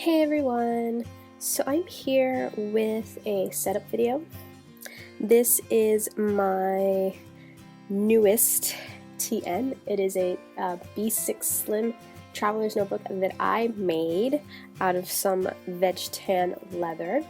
Hey everyone! So I'm here with a setup video. This is my newest TN. It is a B6 Slim Traveler's Notebook that I made out of some veg tan leather.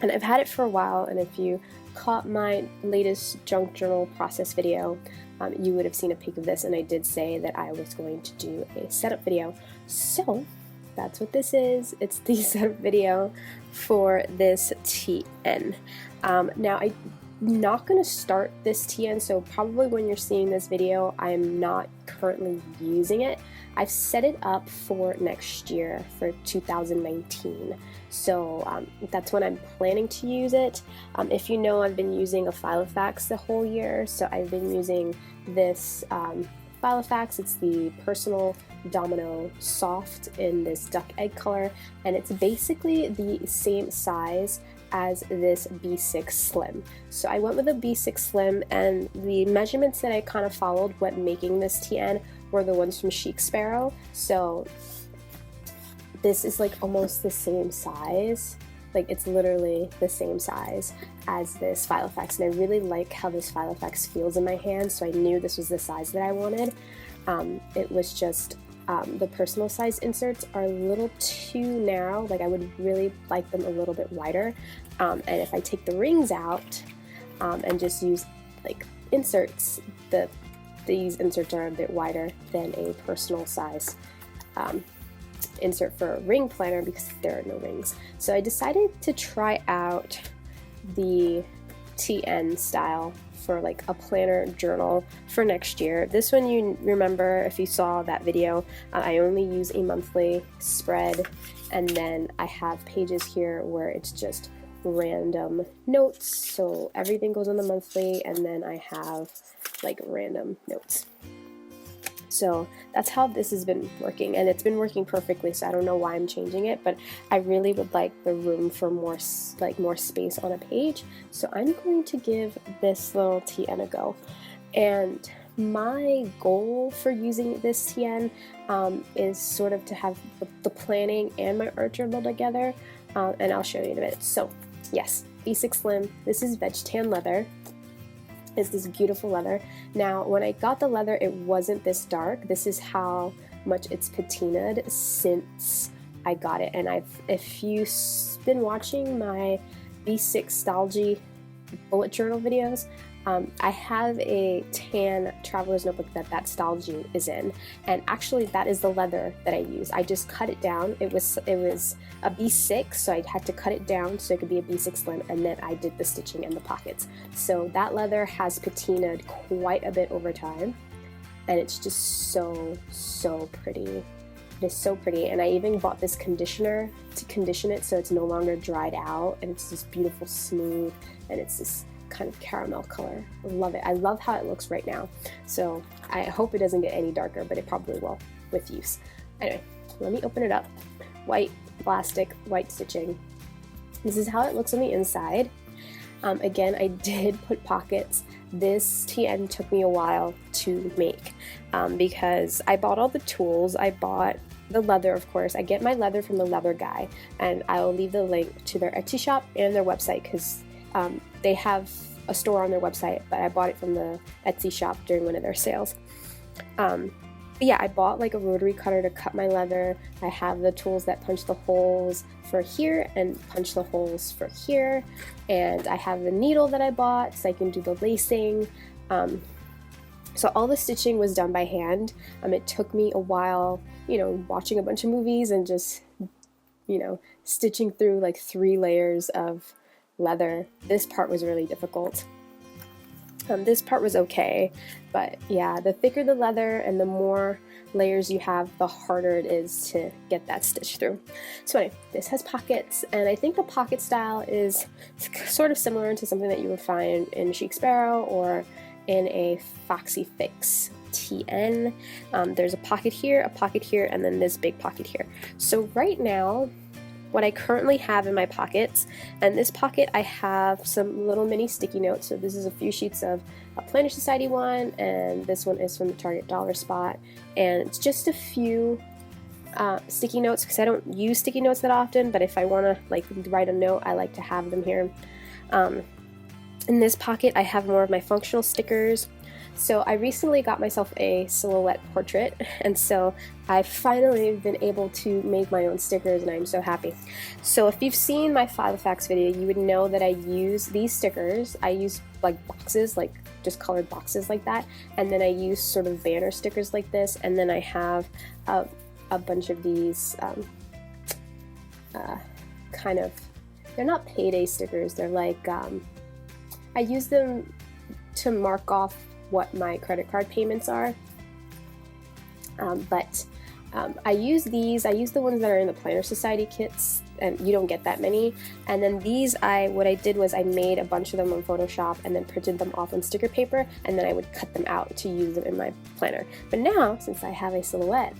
And I've had it for a while, and if you caught my latest junk journal process video, you would have seen a peek of this, and I did say that I was going to do a setup video. So that's what this is. It's the setup video for this TN. Now I'm not going to start this TN, so probably when you're seeing this video, I'm not currently using it. I've set it up for next year, for 2019. So that's when I'm planning to use it. If you know, I've been using a Filofax the whole year, so I've been using this Filofax. It's the Personal Domino Soft in this duck egg color, and it's basically the same size as this B6 Slim. So I went with a B6 Slim, and the measurements that I kind of followed when making this TN were the ones from Chic Sparrow. So this is like almost the same size. Like, it's literally the same size as this Filofax, and I really like how this Filofax feels in my hand, so I knew this was the size that I wanted. It was just the personal size inserts are a little too narrow. Like, I would really like them a little bit wider, and if I take the rings out and just use like inserts, these inserts are a bit wider than a personal size insert for a ring planner because there are no rings. So I decided to try out the TN style for like a planner journal for next year. This one, you remember if you saw that video, I only use a monthly spread, and then I have pages here where it's just random notes, so everything goes on the monthly, and then I have like random notes. So that's how this has been working, and it's been working perfectly, so I don't know why I'm changing it, but I really would like the room for more space on a page, so I'm going to give this little TN a go. And my goal for using this TN is sort of to have the planning and my art journal together, and I'll show you in a minute. So yes, B6 Slim, this is veg tan leather. It's this beautiful leather. Now, when I got the leather, it wasn't this dark. This is how much it's patinaed since I got it. And if you've been watching my B6 Stalgy bullet journal videos, I have a tan Traveler's Notebook that Stalgy is in, and actually that is the leather that I use. I just cut it down. It was a B6, so I had to cut it down so it could be a B6 Slim, and then I did the stitching and the pockets. So that leather has patinaed quite a bit over time, and it's just so pretty. It is so pretty, and I even bought this conditioner to condition it so it's no longer dried out, and it's this beautiful smooth, and it's this kind of caramel color. I love it. I love how it looks right now. So I hope it doesn't get any darker, but it probably will with use. Anyway, let me open it up. White plastic, white stitching. This is how it looks on the inside. Again, I did put pockets. This TN took me a while to make because I bought all the tools. I bought the leather, of course. I get my leather from the leather guy, and I'll leave the link to their Etsy shop and their website because they have a store on their website, but I bought it from the Etsy shop during one of their sales. But yeah, I bought like a rotary cutter to cut my leather. I have the tools that punch the holes for here and punch the holes for here, and I have the needle that I bought so I can do the lacing. So all the stitching was done by hand. It took me a while, watching a bunch of movies and just, stitching through like 3 layers of leather. This part was really difficult. This part was okay, but yeah, the thicker the leather and the more layers you have, the harder it is to get that stitch through. So anyway, this has pockets, and I think the pocket style is sort of similar to something that you would find in Chic Sparrow or in a Foxy Fix TN. There's a pocket here, and then this big pocket here. So right now, what I currently have in my pockets, and this pocket I have some little mini sticky notes. So this is a few sheets of a Planner Society one, and this one is from the Target Dollar Spot, and it's just a few sticky notes because I don't use sticky notes that often, but if I want to like write a note, I like to have them here. In this pocket I have more of my functional stickers. So I recently got myself a silhouette portrait, and so I've finally been able to make my own stickers, and I'm so happy. So if you've seen my file facts video, you would know that I use these stickers. I use like boxes, like just colored boxes like that, and then I use sort of banner stickers like this, and then I have a bunch of these kind of, they're not payday stickers, they're like, I use them to mark off what my credit card payments are, I use these. I use the ones that are in the Planner Society kits, and you don't get that many. And then these, what I did was I made a bunch of them on Photoshop and then printed them off on sticker paper, and then I would cut them out to use them in my planner. But now, since I have a silhouette,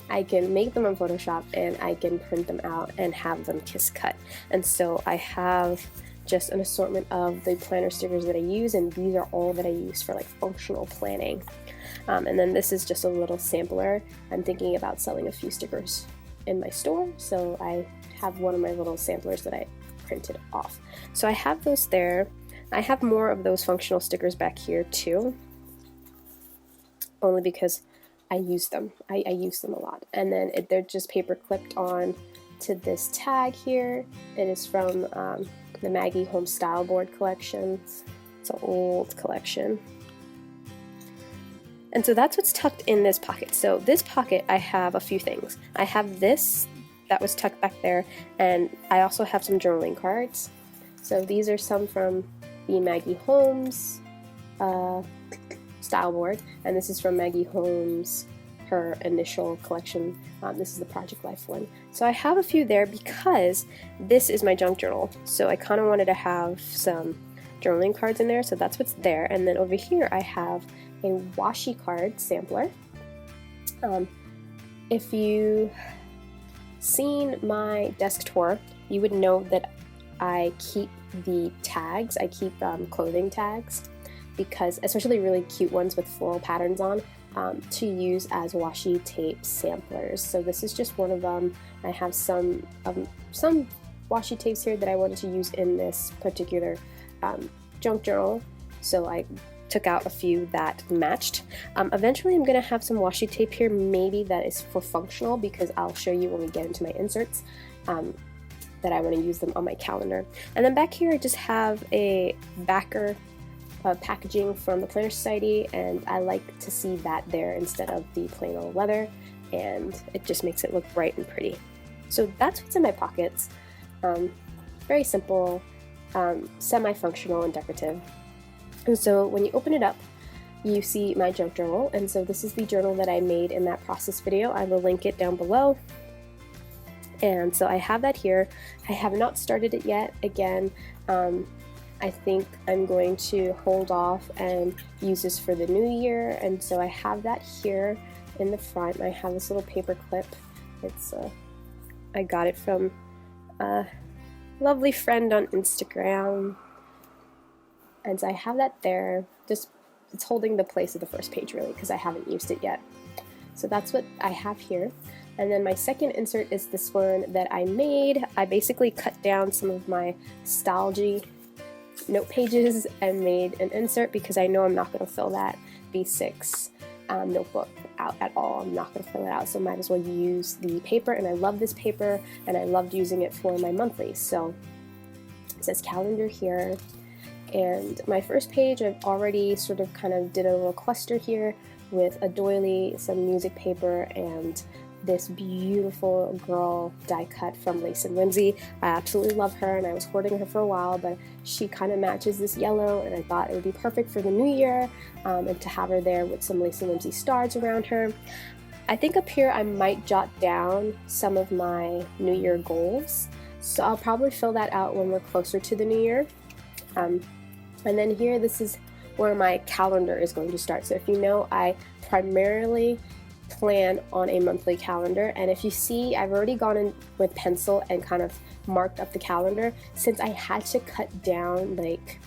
I can make them on Photoshop and I can print them out and have them kiss cut. And so I have just an assortment of the planner stickers that I use, and these are all that I use for like functional planning. And then this is just a little sampler. I'm thinking about selling a few stickers in my store, so I have one of my little samplers that I printed off. So I have those there. I have more of those functional stickers back here too, only because I use them. I use them a lot. And then they're just paper clipped on to this tag here. It is from the Maggie Home Style Board collection. It's an old collection. And so that's what's tucked in this pocket. So this pocket, I have a few things. I have this that was tucked back there, and I also have some journaling cards. So these are some from the Maggie Holmes style board, and this is from Maggie Holmes, her initial collection. This is the Project Life one. So I have a few there because this is my junk journal. So I kind of wanted to have some journaling cards in there, so that's what's there. And then over here I have a washi card sampler. If you seen my desk tour, you would know that I keep the tags. I keep clothing tags, because especially really cute ones with floral patterns on, to use as washi tape samplers. So this is just one of them. I have some washi tapes here that I wanted to use in this particular junk journal, so I took out a few that matched. Eventually I'm going to have some washi tape here, maybe that is for functional, because I'll show you when we get into my inserts that I want to use them on my calendar. And then back here I just have a backer packaging from the Planner Society, and I like to see that there instead of the plain old leather, and it just makes it look bright and pretty. So that's what's in my pockets. Very simple, semi-functional and decorative. And so when you open it up, you see my junk journal, and so this is the journal that I made in that process video. I will link it down below. And so I have that here. I have not started it yet. Again, I think I'm going to hold off and use this for the new year, and so I have that here in the front. I have this little paper clip. It's I got it from a lovely friend on Instagram. And so I have that there, just it's holding the place of the first page really, because I haven't used it yet. So that's what I have here. And then my second insert is this one that I made. I basically cut down some of my Stylgy note pages and made an insert, because I know I'm not going to fill that B6 notebook out at all. I'm not going to fill it out, so might as well use the paper. And I love this paper, and I loved using it for my monthly. So it says calendar here. And my first page, I've already sort of kind of did a little cluster here with a doily, some music paper, and this beautiful girl die cut from Lace and Whimsy. I absolutely love her, and I was hoarding her for a while, but she kind of matches this yellow, and I thought it would be perfect for the new year, and to have her there with some Lace and Whimsy stars around her. I think up here I might jot down some of my new year goals, so I'll probably fill that out when we're closer to the new year. And then here, this is where my calendar is going to start. So if you know, I primarily plan on a monthly calendar, and if you see, I've already gone in with pencil and kind of marked up the calendar, since I had to cut down like,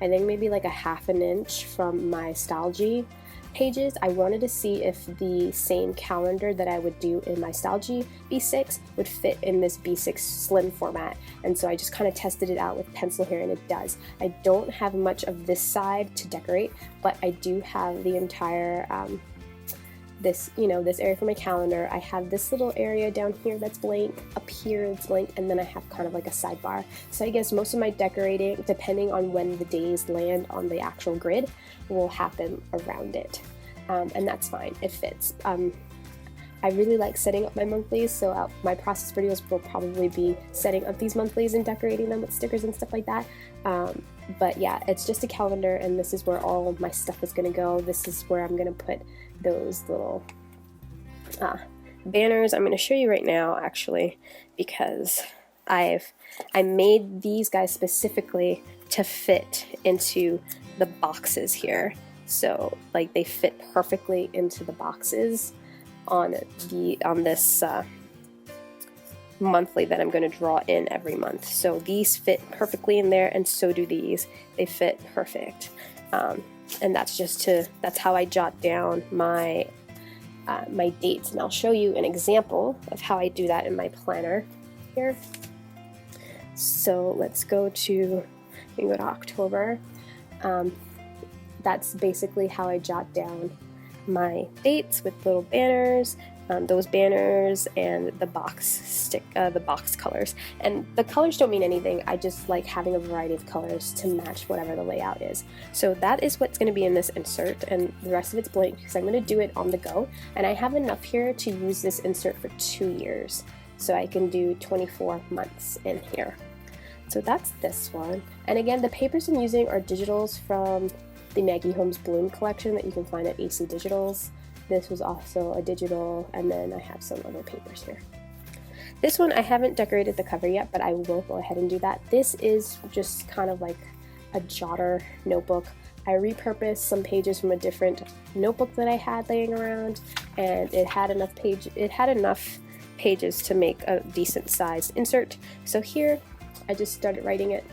I think maybe like a half an inch from my Stylgy pages, I wanted to see if the same calendar that I would do in my Stalgy B6 would fit in this B6 slim format, and so I just kind of tested it out with pencil here, and it does. I don't have much of this side to decorate, but I do have the entire this area for my calendar. I have this little area down here that's blank, up here it's blank, and then I have kind of like a sidebar. So I guess most of my decorating, depending on when the days land on the actual grid, will happen around it, and that's fine, it fits. I really like setting up my monthlies, so my process videos will probably be setting up these monthlies and decorating them with stickers and stuff like that. But yeah, it's just a calendar, and this is where all of my stuff is going to go. This is where I'm going to put those little banners. I'm going to show you right now, actually, because I made these guys specifically to fit into the boxes here. So like they fit perfectly into the boxes on this monthly that I'm going to draw in every month. So these fit perfectly in there, and so do these. They fit perfect. And that's how I jot down my my dates, and I'll show you an example of how I do that in my planner here. So let's go to October. That's basically how I jot down my dates with little banners, those banners, and the box colors. And the colors don't mean anything, I just like having a variety of colors to match whatever the layout is. So that is what's going to be in this insert, and the rest of it's blank because I'm going to do it on the go, and I have enough here to use this insert for 2 years, so I can do 24 months in here. So that's this one, and again, the papers I'm using are digitals from the Maggie Holmes Bloom collection that you can find at AC Digitals. This was also a digital, and then I have some other papers here. This one I haven't decorated the cover yet, but I will go ahead and do that. This is just kind of like a jotter notebook. I repurposed some pages from a different notebook that I had laying around, and it had enough pages to make a decent sized insert. So here I just started writing it.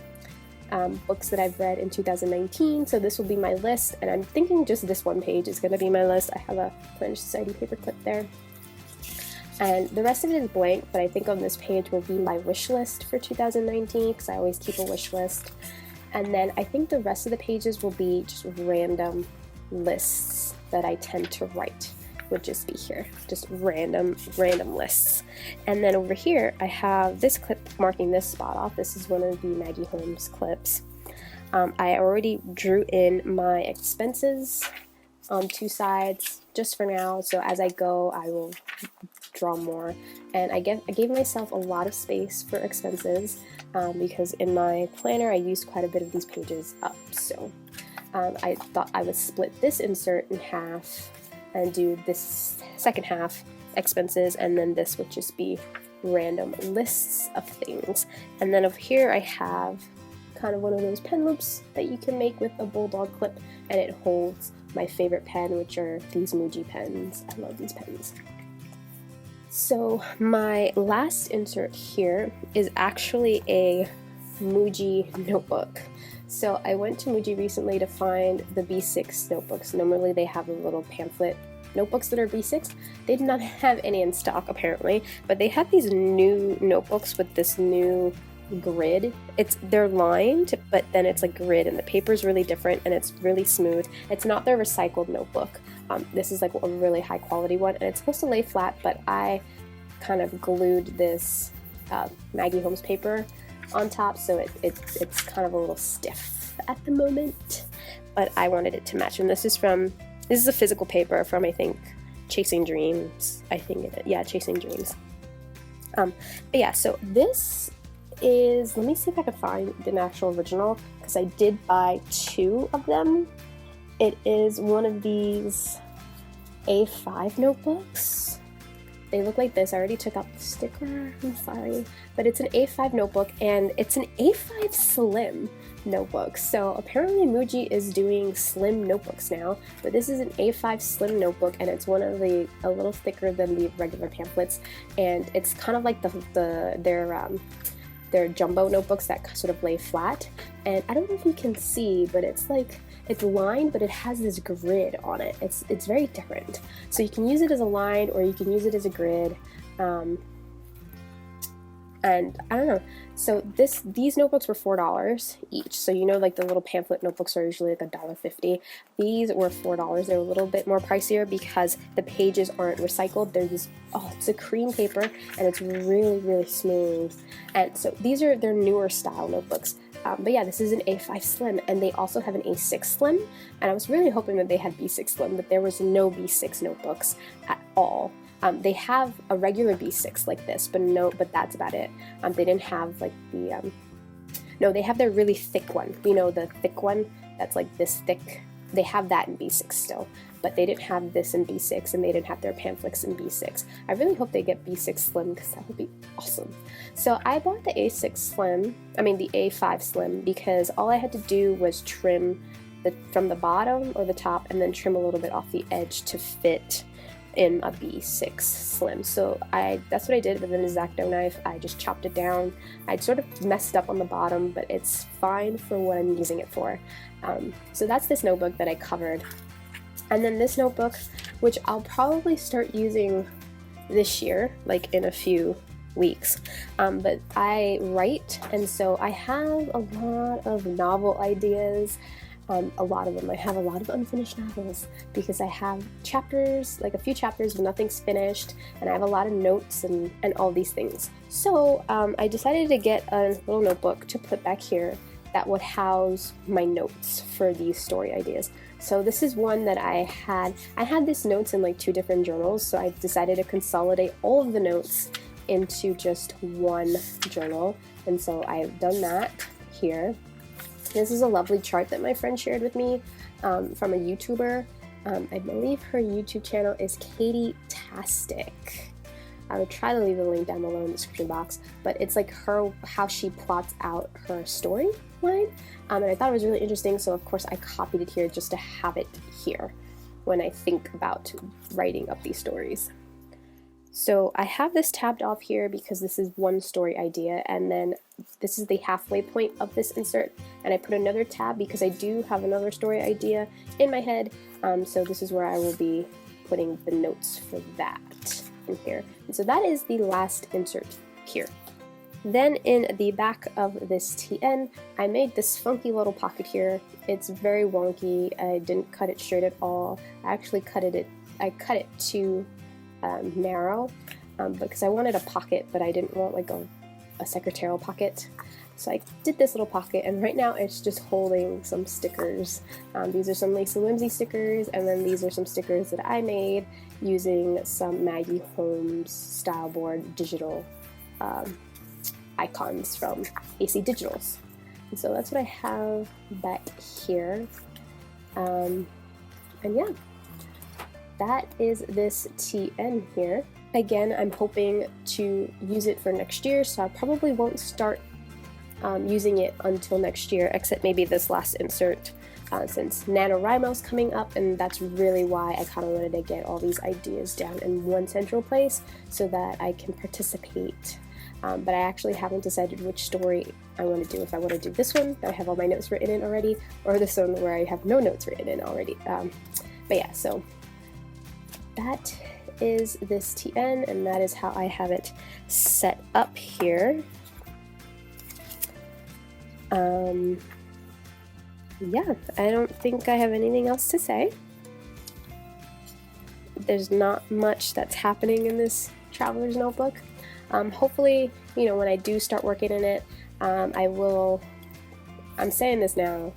Books that I've read in 2019, so this will be my list, and I'm thinking just this one page is going to be my list. I have a Planner Society paper clip there, and the rest of it is blank, but I think on this page will be my wish list for 2019, because I always keep a wish list. And then I think the rest of the pages will be just random lists that I tend to write, would just be here, just random lists. And then over here I have this clip marking this spot off. This is one of the Maggie Holmes clips. I already drew in my expenses on 2 sides just for now, so as I go I will draw more. And I gave myself a lot of space for expenses because in my planner I used quite a bit of these pages up, so I thought I would split this insert in half and do this second half expenses, and then this would just be random lists of things. And then over here I have kind of one of those pen loops that you can make with a bulldog clip, and it holds my favorite pen, which are these Muji pens. I love these pens. So my last insert here is actually a Muji notebook. So I went to Muji recently to find the B6 notebooks. Normally they have a little pamphlet notebooks that are B6. They did not have any in stock apparently, but they have these new notebooks with this new grid. They're lined, but then it's a grid, and the paper is really different, and it's really smooth. It's not their recycled notebook. This is like a really high quality one, and it's supposed to lay flat, but I kind of glued this Maggie Holmes paper on top, so it's kind of a little stiff at the moment, but I wanted it to match. And this is a physical paper from, I think, Chasing Dreams. Chasing Dreams. But yeah, so this is, let me see if I can find the actual original, because I did buy 2 of them. It is one of these A5 notebooks. They look like this. I already took out the sticker, I'm sorry. But it's an A5 notebook, and it's an A5 slim notebook. So apparently Muji is doing slim notebooks now, but this is an A5 slim notebook, and it's one of a little thicker than the regular pamphlets, and it's kind of like their they're jumbo notebooks that sort of lay flat, and I don't know if you can see, but it's like, it's lined, but it has this grid on it. It's very different. So you can use it as a line, or you can use it as a grid. And I don't know, so these notebooks were $4 each. So you know, like the little pamphlet notebooks are usually like $1.50. These were $4. They're a little bit more pricier because the pages aren't recycled. They're this, oh, it's a cream paper, and it's really, really smooth. And so they're newer style notebooks. But yeah, this is an A5 Slim, and they also have an A6 Slim, and I was really hoping that they had B6 Slim, but there was no B6 notebooks at all. They have a regular B6 like this, but that's about it. They didn't have like the, no, they have their really thick one. You know, the thick one that's like this thick. They have that in B6 still, but they didn't have this in B6, and they didn't have their pamphlets in B6. I really hope they get B6 Slim, because that would be awesome. So I bought the A5 Slim, because all I had to do was trim from the bottom or the top, and then trim a little bit off the edge to fit in a B6 Slim. So that's what I did with an X-Acto knife. I just chopped it down. I'd sort of messed up on the bottom, but it's fine for what I'm using it for. So that's this notebook that I covered. And then this notebook, which I'll probably start using this year, like in a few weeks. But I write, and so I have a lot of novel ideas. A lot of them. I have a lot of unfinished novels because I have chapters, like a few chapters, but nothing's finished, and I have a lot of notes and all these things. So I decided to get a little notebook to put back here that would house my notes for these story ideas. So this is one that I had this notes in like 2 different journals, so I decided to consolidate all of the notes into just one journal, and so I've done that here. This is a lovely chart that my friend shared with me from a YouTuber. I believe her YouTube channel is Katie-tastic. I would try to leave a link down below in the description box, but it's like how she plots out her storyline, and I thought it was really interesting, so of course I copied it here just to have it here when I think about writing up these stories. So I have this tabbed off here because this is one story idea, and then this is the halfway point of this insert, and I put another tab because I do have another story idea in my head, so this is where I will be putting the notes for that in here. And so that is the last insert here. Then in the back of this TN, I made this funky little pocket here. It's very wonky. I didn't cut it straight at all. I actually cut it too narrow because I wanted a pocket, but I didn't want like a secretarial pocket. So I did this little pocket, and right now it's just holding some stickers. These are some Lacy Whimsy stickers, and then these are some stickers that I made using some Maggie Holmes style board digital icons from AC Digitals. And so that's what I have back here. And yeah. That is this TN here. Again, I'm hoping to use it for next year, so I probably won't start using it until next year, except maybe this last insert, since NaNoWriMo's coming up, and that's really why I kind of wanted to get all these ideas down in one central place so that I can participate. But I actually haven't decided which story I want to do, if I want to do this one that I have all my notes written in already, or this one where I have no notes written in already. But yeah, so that is this TN, and that is how I have it set up here. Yeah, I don't think I have anything else to say. There's not much that's happening in this traveler's notebook. Hopefully, you know, when I do start working in it, I'm saying this now,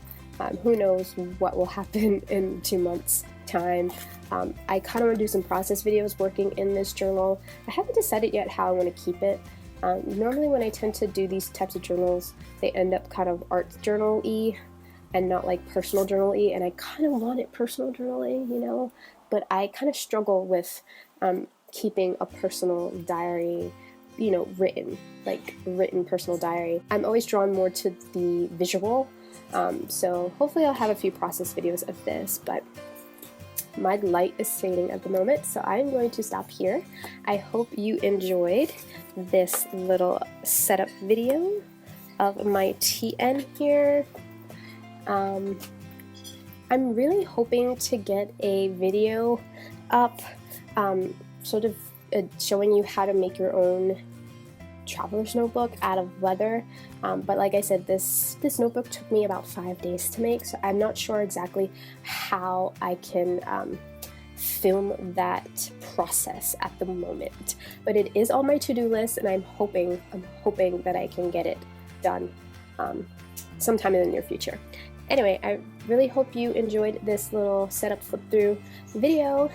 who knows what will happen in 2 months' time. I kind of want to do some process videos working in this journal. I haven't decided yet how I want to keep it. Normally when I tend to do these types of journals, they end up kind of art journal-y and not like personal journal-y, and I kind of want it personal journal-y, you know, but I kind of struggle with keeping a personal diary, you know, written personal diary. I'm always drawn more to the visual, so hopefully I'll have a few process videos of this, but my light is fading at the moment, so I'm going to stop here. I hope you enjoyed this little setup video of my TN here. I'm really hoping to get a video up sort of showing you how to make your own traveler's notebook out of leather, but like I said, this notebook took me about 5 days to make, so I'm not sure exactly how I can film that process at the moment, but it is on my to-do list, and I'm hoping that I can get it done sometime in the near future. Anyway, I really hope you enjoyed this little setup flip through video.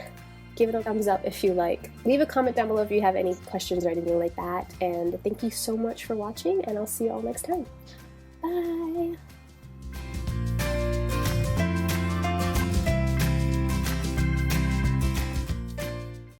Give it a thumbs up if you like. Leave a comment down below if you have any questions or anything like that. And thank you so much for watching, and I'll see you all next time. Bye!